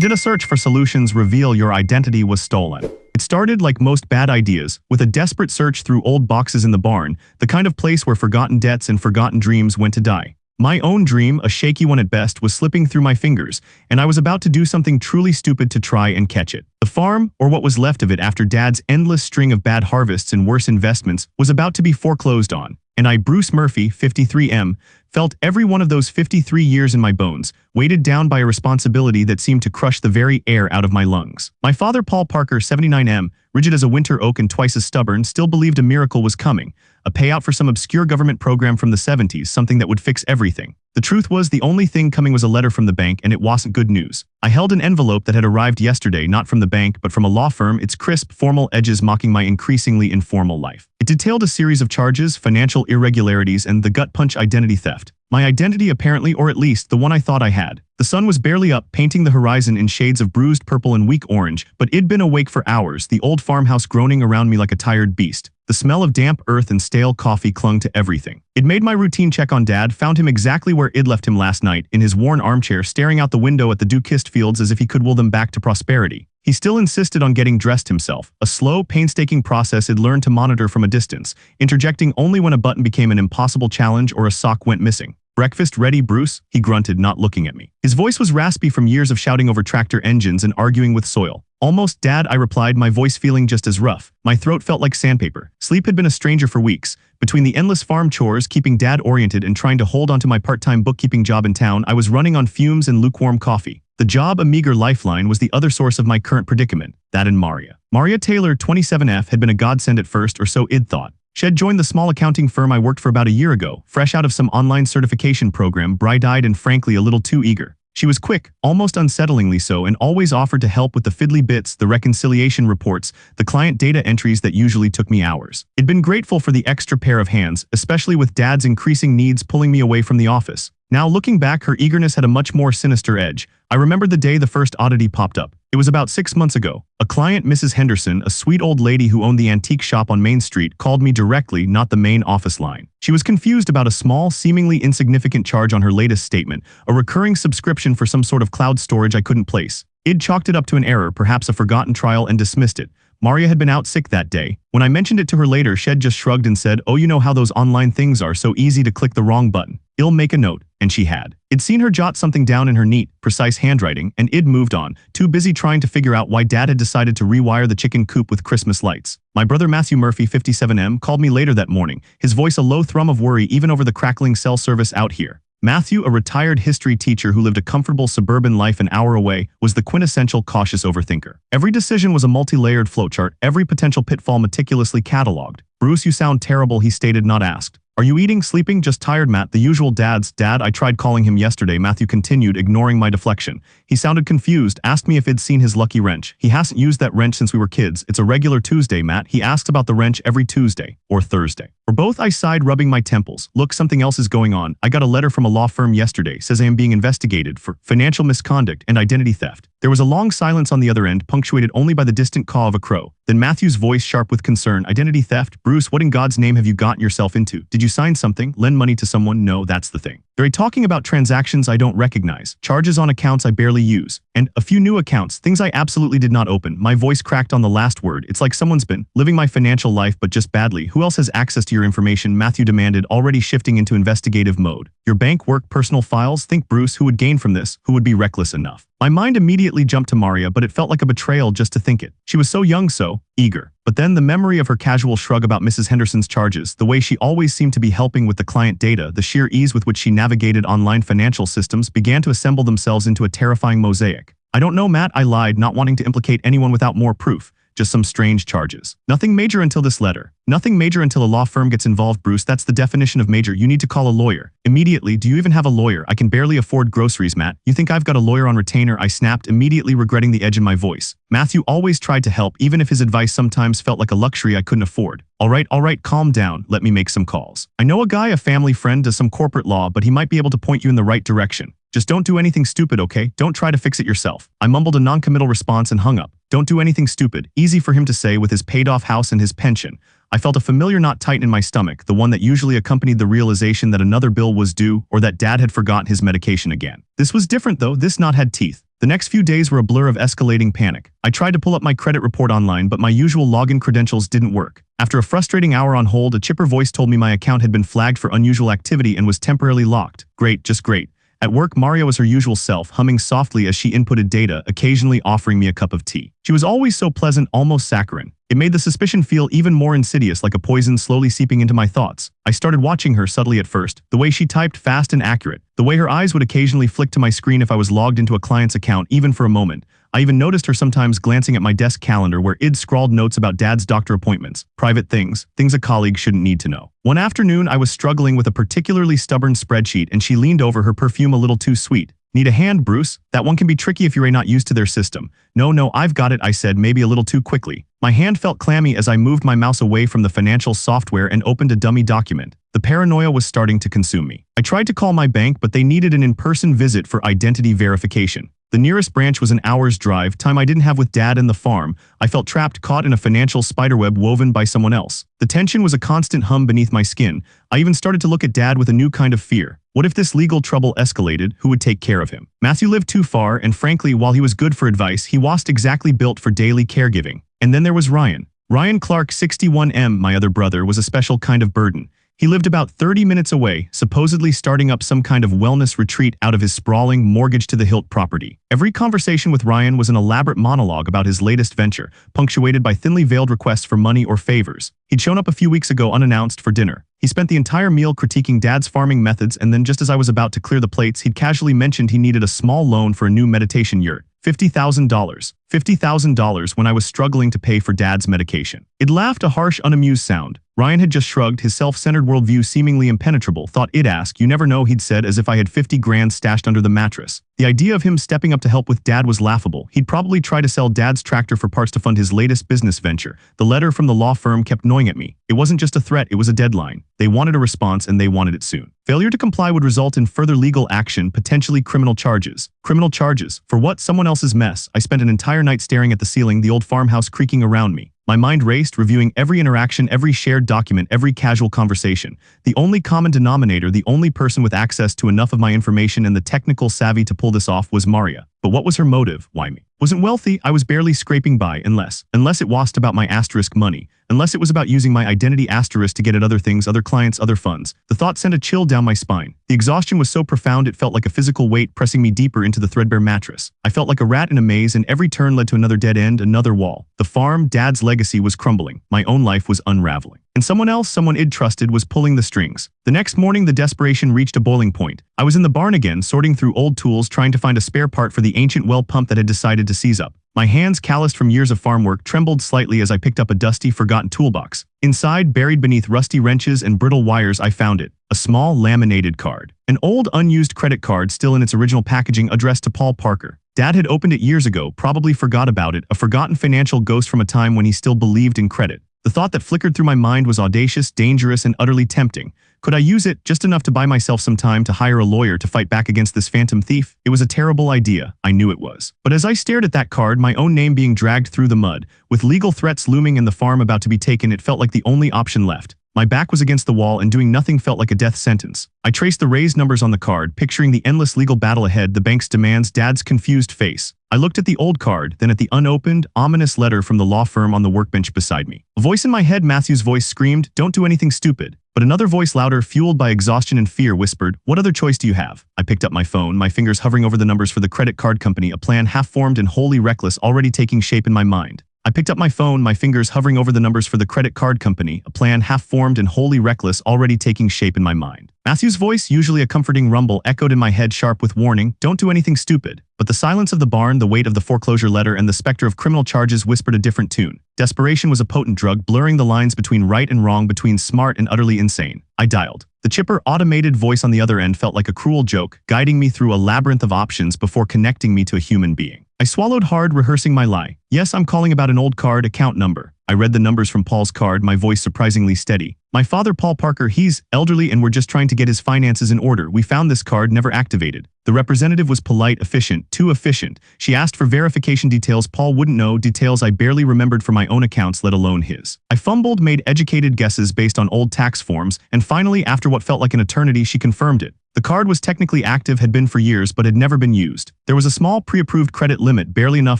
When did a search for solutions reveal your identity was stolen? It started like most bad ideas, with a desperate search through old boxes in the barn, the kind of place where forgotten debts and forgotten dreams went to die. My own dream, a shaky one at best, was slipping through my fingers, and I was about to do something truly stupid to try and catch it. The farm, or what was left of it after Dad's endless string of bad harvests and worse investments, was about to be foreclosed on, and I, Bruce Murphy, 53M, felt every one of those 53 years in my bones, weighted down by a responsibility that seemed to crush the very air out of my lungs. My father, Paul Parker, 79M, rigid as a winter oak and twice as stubborn, still believed a miracle was coming, a payout for some obscure government program from the 70s, something that would fix everything. The truth was, the only thing coming was a letter from the bank, and it wasn't good news. I held an envelope that had arrived yesterday, not from the bank, but from a law firm, its crisp, formal edges mocking my increasingly informal life. It detailed a series of charges, financial irregularities, and the gut-punch identity theft. My identity apparently, or at least the one I thought I had. The sun was barely up, painting the horizon in shades of bruised purple and weak orange, but it'd been awake for hours, the old farmhouse groaning around me like a tired beast. The smell of damp earth and stale coffee clung to everything. It made my routine check on Dad, found him exactly where I'd left him last night, in his worn armchair staring out the window at the dew-kissed fields as if he could will them back to prosperity. He still insisted on getting dressed himself, a slow, painstaking process he'd learned to monitor from a distance, interjecting only when a button became an impossible challenge or a sock went missing. "Breakfast ready, Bruce?" he grunted, not looking at me. His voice was raspy from years of shouting over tractor engines and arguing with soil. "Almost, Dad," I replied, my voice feeling just as rough. My throat felt like sandpaper. Sleep had been a stranger for weeks. Between the endless farm chores, keeping Dad oriented, and trying to hold onto my part-time bookkeeping job in town, I was running on fumes and lukewarm coffee. The job, a meager lifeline, was the other source of my current predicament, that and Maria. Maria Taylor, 27F, had been a godsend at first, or so I'd thought. She had joined the small accounting firm I worked for about a year ago, fresh out of some online certification program, bright-eyed and frankly a little too eager. She was quick, almost unsettlingly so, and always offered to help with the fiddly bits, the reconciliation reports, the client data entries that usually took me hours. I'd been grateful for the extra pair of hands, especially with Dad's increasing needs pulling me away from the office. Now, looking back, her eagerness had a much more sinister edge. I remembered the day the first oddity popped up. It was about 6 months ago. A client, Mrs. Henderson, a sweet old lady who owned the antique shop on Main Street, called me directly, not the main office line. She was confused about a small, seemingly insignificant charge on her latest statement, a recurring subscription for some sort of cloud storage I couldn't place. I'd chalked it up to an error, perhaps a forgotten trial, and dismissed it. Maria had been out sick that day. When I mentioned it to her later, Shed just shrugged and said, "Oh, you know how those online things are, so easy to click the wrong button. I'll make a note." And she had. I'd seen her jot something down in her neat, precise handwriting, and I'd moved on, too busy trying to figure out why Dad had decided to rewire the chicken coop with Christmas lights. My brother Matthew Murphy, 57M, called me later that morning, his voice a low thrum of worry even over the crackling cell service out here. Matthew, a retired history teacher who lived a comfortable suburban life an hour away, was the quintessential cautious overthinker. Every decision was a multi-layered flowchart, every potential pitfall meticulously cataloged. "Bruce, you sound terrible," he stated, not asked. "Are you eating, sleeping, just tired, Matt?" The usual Dad, I tried calling him yesterday, Matthew continued, ignoring my deflection. He sounded confused, asked me if I'd seen his lucky wrench. "He hasn't used that wrench since we were kids. It's a regular Tuesday, Matt. He asks about the wrench every Tuesday. Or Thursday." For both, I sighed, rubbing my temples. "Look, something else is going on. I got a letter from a law firm yesterday, says I am being investigated for financial misconduct and identity theft." There was a long silence on the other end, punctuated only by the distant caw of a crow. Then Matthew's voice, sharp with concern. "Identity theft? Bruce, what in God's name have you gotten yourself into? Did you sign something? Lend money to someone? No, that's the thing. They're talking about transactions I don't recognize, charges on accounts I barely use, and a few new accounts, things I absolutely did not open." My voice cracked on the last word. "It's like someone's been living my financial life, but just badly. Who else has access to your information?" Matthew demanded, already shifting into investigative mode. "Your bank, work, personal files? Think, Bruce, who would gain from this? Who would be reckless enough?" My mind immediately jumped to Maria, but it felt like a betrayal just to think it. She was so young, so eager. But then the memory of her casual shrug about Mrs. Henderson's charges, the way she always seemed to be helping with the client data, the sheer ease with which she navigated online financial systems began to assemble themselves into a terrifying mosaic. "I don't know, Matt," I lied, not wanting to implicate anyone without more proof. "Just some strange charges. Nothing major until this letter. Nothing major until a law firm gets involved, Bruce. That's the definition of major. You need to call a lawyer. Immediately." "Do you even have a lawyer? I can barely afford groceries, Matt." "You think I've got a lawyer on retainer?" I snapped, immediately regretting the edge in my voice. Matthew always tried to help, even if his advice sometimes felt like a luxury I couldn't afford. All right, calm down. Let me make some calls. I know a guy, a family friend, does some corporate law, but he might be able to point you in the right direction. Just don't do anything stupid, okay? Don't try to fix it yourself." I mumbled a non-committal response and hung up. Don't do anything stupid. Easy for him to say with his paid-off house and his pension. I felt a familiar knot tighten in my stomach, the one that usually accompanied the realization that another bill was due or that Dad had forgotten his medication again. This was different though. This knot had teeth. The next few days were a blur of escalating panic. I tried to pull up my credit report online, but my usual login credentials didn't work. After a frustrating hour on hold, a chipper voice told me my account had been flagged for unusual activity and was temporarily locked. Great, just great. At work, Maria was her usual self, humming softly as she inputted data, occasionally offering me a cup of tea. She was always so pleasant, almost saccharine. It made the suspicion feel even more insidious, like a poison slowly seeping into my thoughts. I started watching her subtly at first, the way she typed fast and accurate, the way her eyes would occasionally flick to my screen if I was logged into a client's account, even for a moment. I even noticed her sometimes glancing at my desk calendar where I'd scrawled notes about Dad's doctor appointments, private things a colleague shouldn't need to know. One afternoon, I was struggling with a particularly stubborn spreadsheet and she leaned over, her perfume a little too sweet. Need a hand, Bruce? That one can be tricky if you're not used to their system. No, I've got it, I said, maybe a little too quickly. My hand felt clammy as I moved my mouse away from the financial software and opened a dummy document. The paranoia was starting to consume me. I tried to call my bank, but they needed an in-person visit for identity verification. The nearest branch was an hour's drive, time I didn't have with Dad and the farm. I felt trapped, caught in a financial spiderweb woven by someone else. The tension was a constant hum beneath my skin. I even started to look at Dad with a new kind of fear. What if this legal trouble escalated? Who would take care of him? Matthew lived too far, and frankly, while he was good for advice, he wasn't exactly built for daily caregiving. And then there was Ryan. Ryan Clark, 61M, my other brother, was a special kind of burden. He lived about 30 minutes away, supposedly starting up some kind of wellness retreat out of his sprawling, mortgage-to-the-hilt property. Every conversation with Ryan was an elaborate monologue about his latest venture, punctuated by thinly veiled requests for money or favors. He'd shown up a few weeks ago unannounced for dinner. He spent the entire meal critiquing Dad's farming methods, and then just as I was about to clear the plates, he'd casually mentioned he needed a small loan for a new meditation yurt. $50,000. $50,000 when I was struggling to pay for Dad's medication. It laughed, a harsh, unamused sound. Ryan had just shrugged, his self-centered worldview seemingly impenetrable. Thought I'd ask, you never know, he'd said, as if I had 50 grand stashed under the mattress. The idea of him stepping up to help with Dad was laughable. He'd probably try to sell Dad's tractor for parts to fund his latest business venture. The letter from the law firm kept gnawing at me. It wasn't just a threat, it was a deadline. They wanted a response, and they wanted it soon. Failure to comply would result in further legal action, potentially criminal charges. Criminal charges? For what? Someone else's mess. I spent an entire night staring at the ceiling, the old farmhouse creaking around me. My mind raced, reviewing every interaction, every shared document, every casual conversation. The only common denominator, the only person with access to enough of my information and the technical savvy to pull this off was Maria. But what was her motive? Why me? Wasn't wealthy, I was barely scraping by, unless it wasn't about my asterisk money. Unless it was about using my identity asterisk to get at other things, other clients, other funds. The thought sent a chill down my spine. The exhaustion was so profound it felt like a physical weight pressing me deeper into the threadbare mattress. I felt like a rat in a maze, and every turn led to another dead end, another wall. The farm, Dad's legacy, was crumbling. My own life was unraveling. And someone else, someone I'd trusted, was pulling the strings. The next morning, the desperation reached a boiling point. I was in the barn again, sorting through old tools, trying to find a spare part for the ancient well pump that had decided to seize up. My hands, calloused from years of farm work, trembled slightly as I picked up a dusty, forgotten toolbox. Inside, buried beneath rusty wrenches and brittle wires, I found it. A small, laminated card. An old, unused credit card still in its original packaging, addressed to Paul Parker. Dad had opened it years ago, probably forgot about it, a forgotten financial ghost from a time when he still believed in credit. The thought that flickered through my mind was audacious, dangerous, and utterly tempting. Could I use it, just enough to buy myself some time to hire a lawyer to fight back against this phantom thief? It was a terrible idea. I knew it was. But as I stared at that card, my own name being dragged through the mud, with legal threats looming and the farm about to be taken, it felt like the only option left. My back was against the wall, and doing nothing felt like a death sentence. I traced the raised numbers on the card, picturing the endless legal battle ahead, the bank's demands, Dad's confused face. I looked at the old card, then at the unopened, ominous letter from the law firm on the workbench beside me. A voice in my head, Matthew's voice, screamed, "Don't do anything stupid." But another voice, louder, fueled by exhaustion and fear, whispered, "What other choice do you have?" I picked up my phone, my fingers hovering over the numbers for the credit card company, a plan half-formed and wholly reckless already taking shape in my mind. I picked up my phone, my fingers hovering over the numbers for the credit card company, a plan half-formed and wholly reckless already taking shape in my mind. Matthew's voice, usually a comforting rumble, echoed in my head, sharp with warning, "Don't do anything stupid." But the silence of the barn, the weight of the foreclosure letter, and the specter of criminal charges whispered a different tune. Desperation was a potent drug, blurring the lines between right and wrong, between smart and utterly insane. I dialed. The chipper, automated voice on the other end felt like a cruel joke, guiding me through a labyrinth of options before connecting me to a human being. I swallowed hard, rehearsing my lie. "Yes, I'm calling about an old card, account number." I read the numbers from Paul's card, my voice surprisingly steady. "My father, Paul Parker, he's elderly and we're just trying to get his finances in order. We found this card, never activated." The representative was polite, efficient, too efficient. She asked for verification details Paul wouldn't know, details I barely remembered for my own accounts, let alone his. I fumbled, made educated guesses based on old tax forms, and finally, after what felt like an eternity, she confirmed it. The card was technically active, had been for years, but had never been used. There was a small pre-approved credit limit, barely enough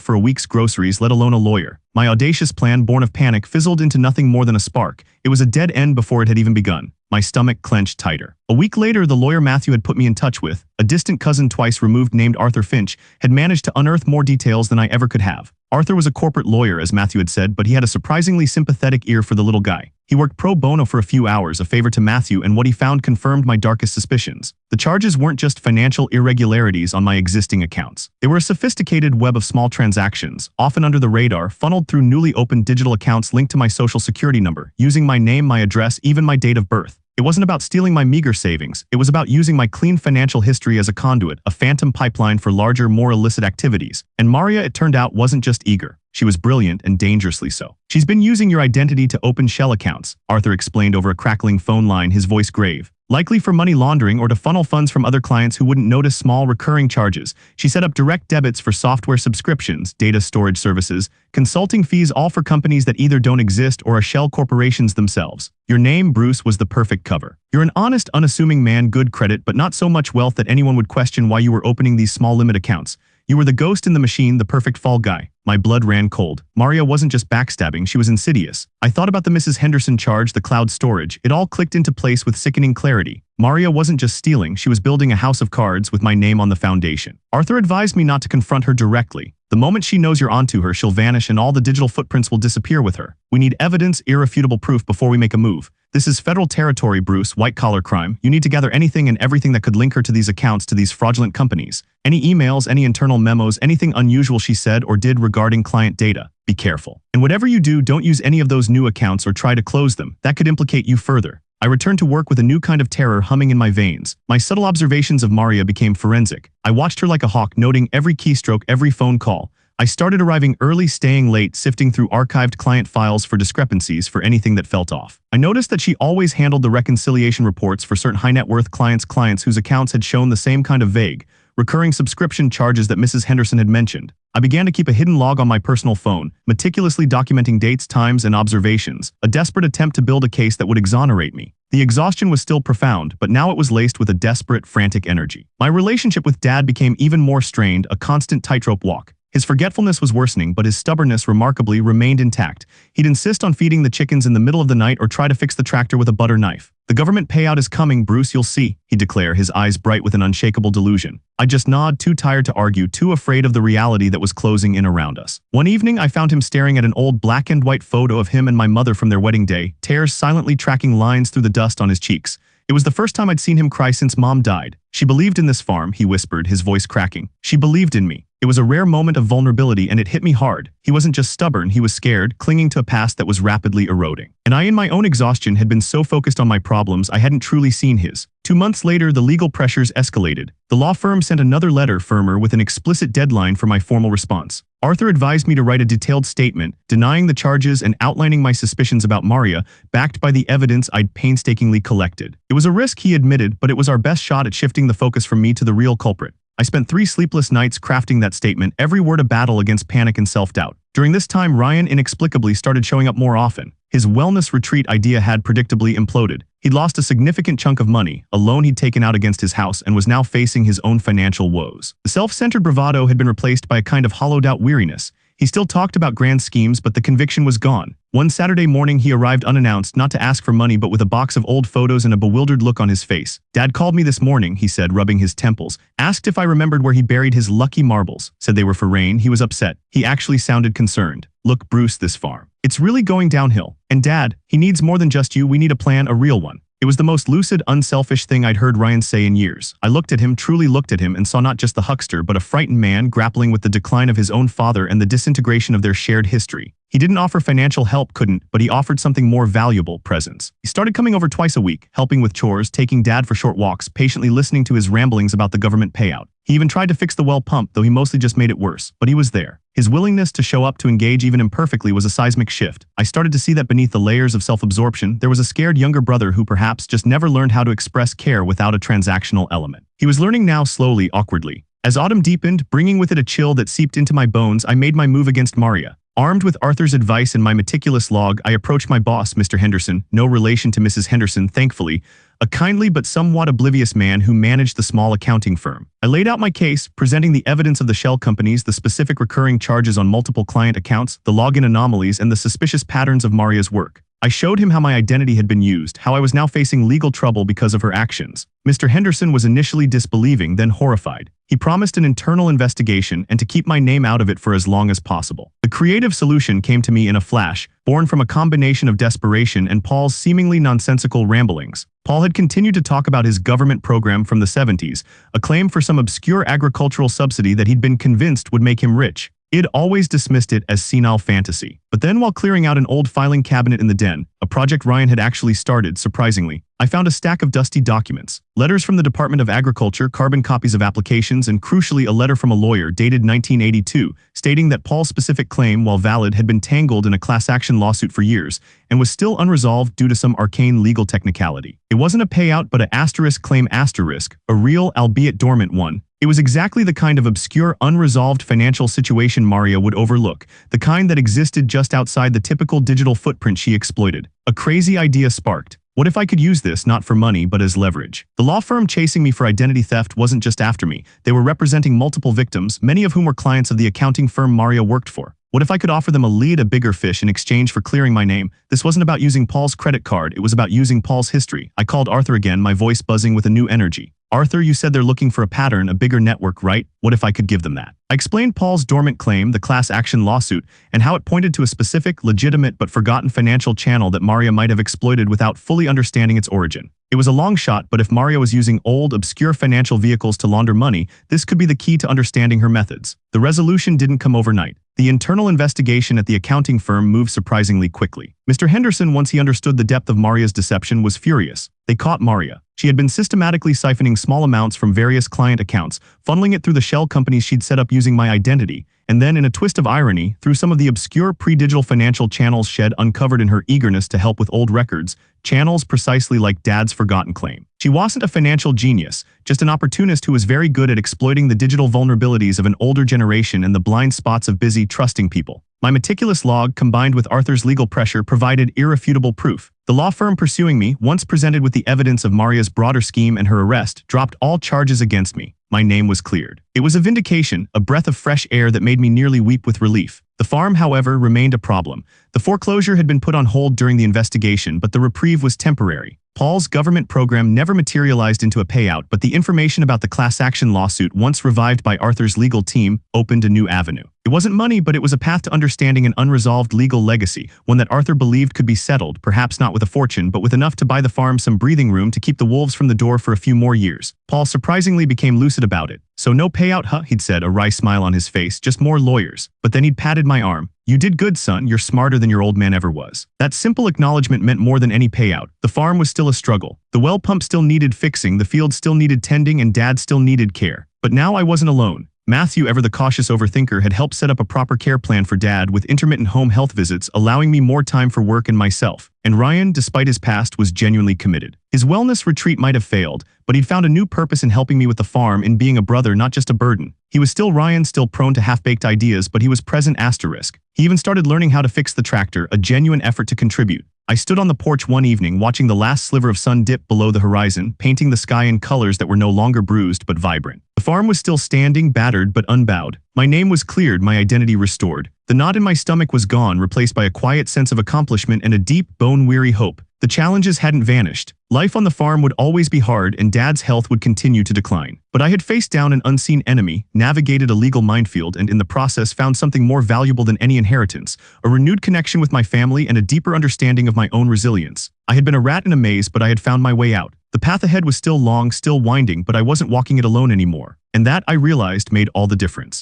for a week's groceries, let alone a lawyer. My audacious plan, born of panic, fizzled into nothing more than a spark. It was a dead end before it had even begun. My stomach clenched tighter. A week later, the lawyer Matthew had put me in touch with, a distant cousin twice removed named Arthur Finch, had managed to unearth more details than I ever could have. Arthur was a corporate lawyer, as Matthew had said, but he had a surprisingly sympathetic ear for the little guy. He worked pro bono for a few hours, a favor to Matthew, and what he found confirmed my darkest suspicions. The charges weren't just financial irregularities on my existing accounts. They were a sophisticated web of small transactions, often under the radar, funneled through newly opened digital accounts linked to my social security number, using my name, my address, even my date of birth. It wasn't about stealing my meager savings. It was about using my clean financial history as a conduit, a phantom pipeline for larger, more illicit activities. And Maria, it turned out, wasn't just eager. She was brilliant, and dangerously so. She's been using your identity to open shell accounts, Arthur explained over a crackling phone line, his voice grave. Likely for money laundering or to funnel funds from other clients who wouldn't notice small recurring charges. She set up direct debits for software subscriptions, data storage services, consulting fees, all for companies that either don't exist or are shell corporations themselves. Your name, Bruce, was the perfect cover. You're an honest, unassuming man, good credit, but not so much wealth that anyone would question why you were opening these small limit accounts. You were the ghost in the machine, the perfect fall guy. My blood ran cold. Maria wasn't just backstabbing, she was insidious. I thought about the Mrs. Henderson charge, the cloud storage. It all clicked into place with sickening clarity. Maria wasn't just stealing, she was building a house of cards with my name on the foundation. Arthur advised me not to confront her directly. The moment she knows you're onto her, she'll vanish and all the digital footprints will disappear with her. We need evidence, irrefutable proof before we make a move. This is federal territory, Bruce, white-collar crime. You need to gather anything and everything that could link her to these accounts, to these fraudulent companies. Any emails, any internal memos, anything unusual she said or did regarding client data. Be careful. And whatever you do, don't use any of those new accounts or try to close them. That could implicate you further. I returned to work with a new kind of terror humming in my veins. My subtle observations of Maria became forensic. I watched her like a hawk, noting every keystroke, every phone call. I started arriving early, staying late, sifting through archived client files for discrepancies, for anything that felt off. I noticed that she always handled the reconciliation reports for certain high-net-worth clients whose accounts had shown the same kind of vague, recurring subscription charges that Mrs. Henderson had mentioned. I began to keep a hidden log on my personal phone, meticulously documenting dates, times, and observations, a desperate attempt to build a case that would exonerate me. The exhaustion was still profound, but now it was laced with a desperate, frantic energy. My relationship with Dad became even more strained, a constant tightrope walk. His forgetfulness was worsening, but his stubbornness remarkably remained intact. He'd insist on feeding the chickens in the middle of the night or try to fix the tractor with a butter knife. The government payout is coming, Bruce, you'll see, he'd declare, his eyes bright with an unshakable delusion. I'd just nod, too tired to argue, too afraid of the reality that was closing in around us. One evening, I found him staring at an old black and white photo of him and my mother from their wedding day, tears silently tracking lines through the dust on his cheeks. It was the first time I'd seen him cry since Mom died. She believed in this farm, he whispered, his voice cracking. She believed in me. It was a rare moment of vulnerability, and it hit me hard. He wasn't just stubborn, he was scared, clinging to a past that was rapidly eroding. And I, in my own exhaustion, had been so focused on my problems I hadn't truly seen his. 2 months later, the legal pressures escalated. The law firm sent another letter, firmer, with an explicit deadline for my formal response. Arthur advised me to write a detailed statement, denying the charges and outlining my suspicions about Maria, backed by the evidence I'd painstakingly collected. It was a risk, he admitted, but it was our best shot at shifting the focus from me to the real culprit. I spent 3 sleepless nights crafting that statement, every word a battle against panic and self-doubt. During this time, Ryan inexplicably started showing up more often. His wellness retreat idea had predictably imploded. He'd lost a significant chunk of money, a loan he'd taken out against his house, and was now facing his own financial woes. The self-centered bravado had been replaced by a kind of hollowed-out weariness. He still talked about grand schemes, but the conviction was gone. One Saturday morning, he arrived unannounced, not to ask for money, but with a box of old photos and a bewildered look on his face. Dad called me this morning, he said, rubbing his temples. Asked if I remembered where he buried his lucky marbles. Said they were for rain. He was upset. He actually sounded concerned. Look, Bruce, this farm. It's really going downhill. And Dad, he needs more than just you. We need a plan, a real one. It was the most lucid, unselfish thing I'd heard Ryan say in years. I looked at him, truly looked at him, and saw not just the huckster, but a frightened man grappling with the decline of his own father and the disintegration of their shared history. He didn't offer financial help, couldn't, but he offered something more valuable, presence. He started coming over twice a week, helping with chores, taking Dad for short walks, patiently listening to his ramblings about the government payout. He even tried to fix the well pump, though he mostly just made it worse, but he was there. His willingness to show up, to engage even imperfectly, was a seismic shift. I started to see that beneath the layers of self-absorption, there was a scared younger brother who perhaps just never learned how to express care without a transactional element. He was learning now, slowly, awkwardly. As autumn deepened, bringing with it a chill that seeped into my bones, I made my move against Maria. Armed with Arthur's advice and my meticulous log, I approached my boss, Mr. Henderson, no relation to Mrs. Henderson, thankfully, a kindly but somewhat oblivious man who managed the small accounting firm. I laid out my case, presenting the evidence of the shell companies, the specific recurring charges on multiple client accounts, the login anomalies, and the suspicious patterns of Maria's work. I showed him how my identity had been used, how I was now facing legal trouble because of her actions. Mr. Henderson was initially disbelieving, then horrified. He promised an internal investigation and to keep my name out of it for as long as possible. The creative solution came to me in a flash, born from a combination of desperation and Paul's seemingly nonsensical ramblings. Paul had continued to talk about his government program from the 70s, a claim for some obscure agricultural subsidy that he'd been convinced would make him rich. He'd always dismissed it as senile fantasy. But then while clearing out an old filing cabinet in the den, a project Ryan had actually started, surprisingly, I found a stack of dusty documents. Letters from the Department of Agriculture, carbon copies of applications, and crucially a letter from a lawyer dated 1982, stating that Paul's specific claim, while valid, had been tangled in a class action lawsuit for years, and was still unresolved due to some arcane legal technicality. It wasn't a payout but a asterisk claim asterisk, a real, albeit dormant one. It was exactly the kind of obscure, unresolved financial situation Maria would overlook, the kind that existed just outside the typical digital footprint she exploited. A crazy idea sparked. What if I could use this not for money but as leverage? The law firm chasing me for identity theft wasn't just after me. They were representing multiple victims, many of whom were clients of the accounting firm Maria worked for. What if I could offer them a lead, a bigger fish, in exchange for clearing my name? This wasn't about using Paul's credit card, it was about using Paul's history. I called Arthur again, my voice buzzing with a new energy. Arthur, you said they're looking for a pattern, a bigger network, right? What if I could give them that? I explained Paul's dormant claim, the class action lawsuit, and how it pointed to a specific, legitimate, but forgotten financial channel that Maria might have exploited without fully understanding its origin. It was a long shot, but if Maria was using old, obscure financial vehicles to launder money, this could be the key to understanding her methods. The resolution didn't come overnight. The internal investigation at the accounting firm moved surprisingly quickly. Mr. Henderson, once he understood the depth of Maria's deception, was furious. They caught Maria. She had been systematically siphoning small amounts from various client accounts, funneling it through the shell companies she'd set up using my identity, and then, in a twist of irony, through some of the obscure pre-digital financial channels Shed uncovered in her eagerness to help with old records, channels precisely like Dad's forgotten claim. She wasn't a financial genius, just an opportunist who was very good at exploiting the digital vulnerabilities of an older generation and the blind spots of busy, trusting people. My meticulous log, combined with Arthur's legal pressure, provided irrefutable proof. The law firm pursuing me, once presented with the evidence of Maria's broader scheme and her arrest, dropped all charges against me. My name was cleared. It was a vindication, a breath of fresh air that made me nearly weep with relief. The farm, however, remained a problem. The foreclosure had been put on hold during the investigation, but the reprieve was temporary. Paul's government program never materialized into a payout, but the information about the class action lawsuit, once revived by Arthur's legal team, opened a new avenue. It wasn't money, but it was a path to understanding an unresolved legal legacy, one that Arthur believed could be settled, perhaps not with a fortune, but with enough to buy the farm some breathing room to keep the wolves from the door for a few more years. Paul surprisingly became lucid about it. So no payout, huh? He'd said, a wry smile on his face, just more lawyers. But then he'd patted my arm. You did good, son, you're smarter than your old man ever was. That simple acknowledgement meant more than any payout. The farm was still a struggle. The well pump still needed fixing, the field still needed tending, and Dad still needed care. But now I wasn't alone. Matthew, ever the cautious overthinker, had helped set up a proper care plan for Dad with intermittent home health visits, allowing me more time for work and myself. And Ryan, despite his past, was genuinely committed. His wellness retreat might have failed, but he'd found a new purpose in helping me with the farm, in being a brother, not just a burden. He was still Ryan, still prone to half-baked ideas, but he was present asterisk. He even started learning how to fix the tractor, a genuine effort to contribute. I stood on the porch one evening, watching the last sliver of sun dip below the horizon, painting the sky in colors that were no longer bruised but vibrant. The farm was still standing, battered but unbowed. My name was cleared, my identity restored. The knot in my stomach was gone, replaced by a quiet sense of accomplishment and a deep, bone-weary hope. The challenges hadn't vanished. Life on the farm would always be hard, and Dad's health would continue to decline. But I had faced down an unseen enemy, navigated a legal minefield, and in the process found something more valuable than any inheritance, a renewed connection with my family and a deeper understanding of my own resilience. I had been a rat in a maze, but I had found my way out. The path ahead was still long, still winding, but I wasn't walking it alone anymore. And that, I realized, made all the difference.